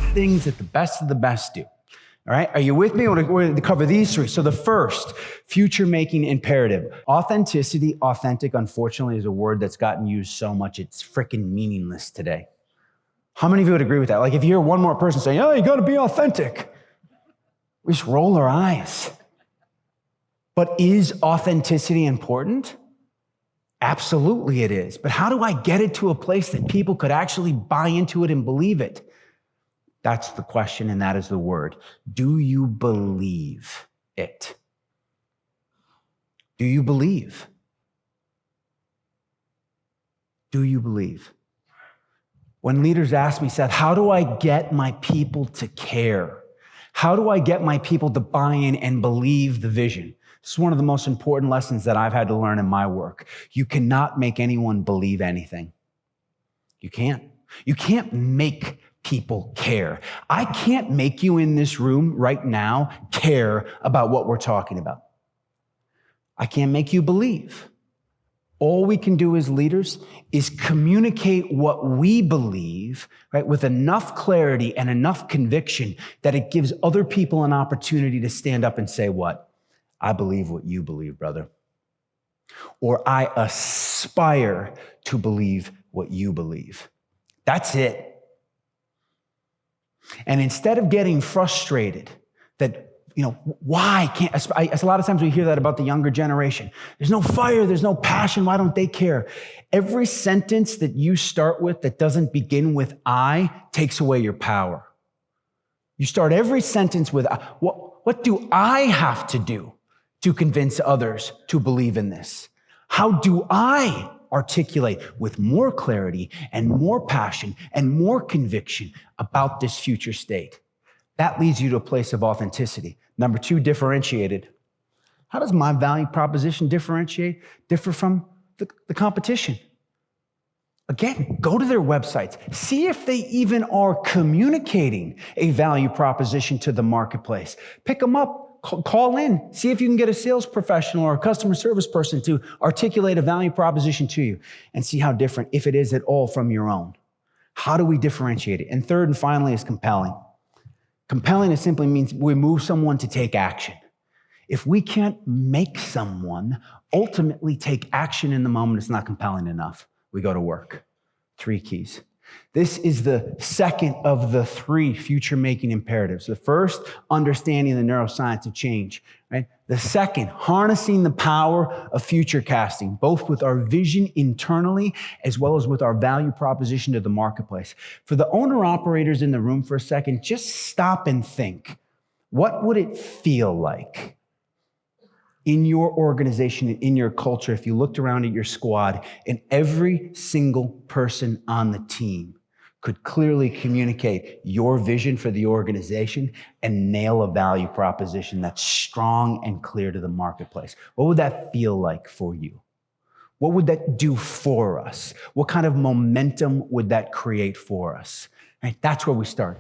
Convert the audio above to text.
things that the best of the best do. All right, are you with me? We're going to cover these three. So the first, future-making imperative. Authenticity, authentic, unfortunately, is a word that's gotten used so much, it's freaking meaningless today. How many of you would agree with that? Like if you hear one more person saying, oh, you got to be authentic, we just roll our eyes. But is authenticity important? Absolutely it is. But how do I get it to a place that people could actually buy into it and believe it? That's the question, and that is the word. Do you believe it? Do you believe? Do you believe? When leaders ask me, Seth, how do I get my people to care? How do I get my people to buy in and believe the vision? This is one of the most important lessons that I've had to learn in my work. You cannot make anyone believe anything. You can't. You can't make people care. I can't make you in this room right now care about what we're talking about. I can't make you believe. All we can do as leaders is communicate what we believe, right, with enough clarity and enough conviction that it gives other people an opportunity to stand up and say, what? I believe what you believe, brother. Or I aspire to believe what you believe. That's it. And instead of getting frustrated that, why can't, a lot of times we hear that about the younger generation. There's no fire, there's no passion, why don't they care? Every sentence that you start with that doesn't begin with I takes away your power. You start every sentence with, what do I have to do to convince others to believe in this? How do I articulate with more clarity and more passion and more conviction about this future state? That leads you to a place of authenticity. Number two, differentiated. How does my value proposition differ from the competition? Again, go to their websites. See if they even are communicating a value proposition to the marketplace. Pick them up. Call in, see if you can get a sales professional or a customer service person to articulate a value proposition to you and see how different, if it is at all, from your own. How do we differentiate it? And third and finally is compelling. Compelling, it simply means we move someone to take action. If we can't make someone ultimately take action in the moment, it's not compelling enough. We go to work. 3 keys. This is the second of the 3 future-making imperatives. The first, understanding the neuroscience of change, right? The second, harnessing the power of future casting, both with our vision internally as well as with our value proposition to the marketplace. For the owner-operators in the room for a second, just stop and think. What would it feel like in your organization, in your culture, if you looked around at your squad and every single person on the team could clearly communicate your vision for the organization and nail a value proposition that's strong and clear to the marketplace? What would that feel like for you? What would that do for us? What kind of momentum would that create for us? Right? That's where we start.